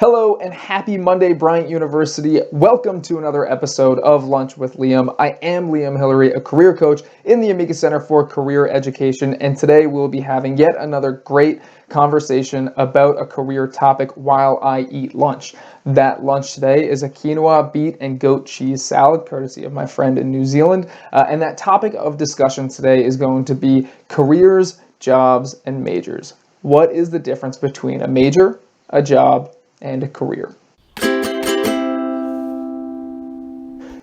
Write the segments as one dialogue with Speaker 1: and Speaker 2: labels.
Speaker 1: Hello and happy Monday, Bryant University. Welcome to another episode of Lunch with Liam. I am Liam Hillary, a career coach in the Amica Center for Career Education, and today we'll be having yet another great conversation about a career topic while I eat lunch. That lunch today is a quinoa, beet, and goat cheese salad, courtesy of my friend in New Zealand. And that topic of discussion today is going to be careers, jobs, and majors. What is the difference between a major, a job, and a career?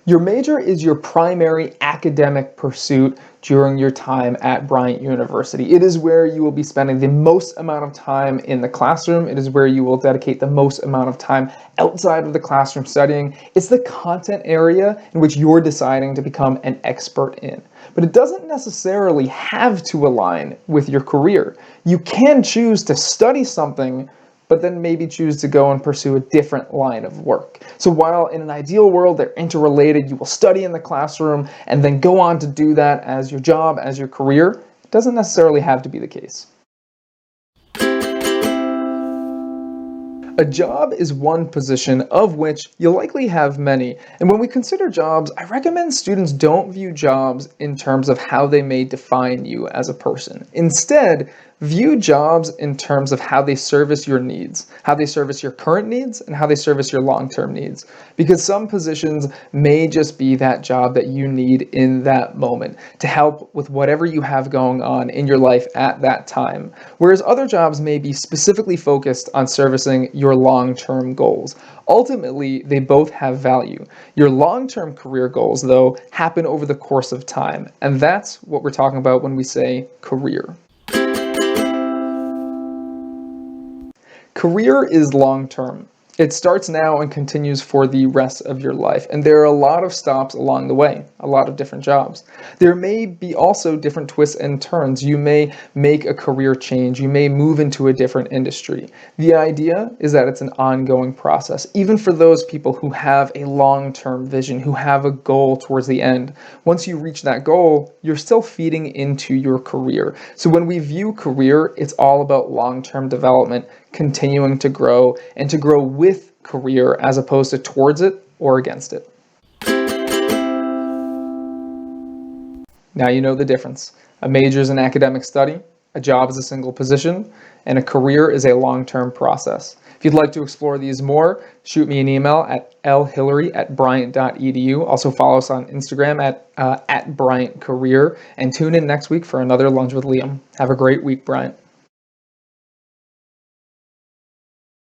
Speaker 1: Your major is your primary academic pursuit during your time at Bryant University. It is where you will be spending the most amount of time in the classroom. It is where you will dedicate the most amount of time outside of the classroom studying. It's the content area in which you're deciding to become an expert in. But it doesn't necessarily have to align with your career. You can choose to study something but then maybe choose to go and pursue a different line of work. So while in an ideal world they're interrelated, you will study in the classroom and then go on to do that as your job, as your career, it doesn't necessarily have to be the case. A job is one position of which you'll likely have many. And when we consider jobs, I recommend students don't view jobs in terms of how they may define you as a person. Instead, view jobs in terms of how they service your needs, how they service your current needs, and how they service your long-term needs. Because some positions may just be that job that you need in that moment to help with whatever you have going on in your life at that time. Whereas other jobs may be specifically focused on servicing your long-term goals. Ultimately, they both have value. Your long-term career goals, though, happen over the course of time. And that's what we're talking about when we say career. Career is long-term. It starts now and continues for the rest of your life. And there are a lot of stops along the way, a lot of different jobs. There may be also different twists and turns. You may make a career change. You may move into a different industry. The idea is that it's an ongoing process, even for those people who have a long-term vision, who have a goal towards the end. Once you reach that goal, you're still feeding into your career. So when we view career, it's all about long-term development, continuing to grow, and to grow with career as opposed to towards it or against it. Now you know the difference. A major is an academic study, a job is a single position, and a career is a long-term process. If you'd like to explore these more, shoot me an email at lhillary@bryant.edu. Also follow us on Instagram at Bryant Career, and tune in next week for another Lunch with Liam. Have a great week, Bryant.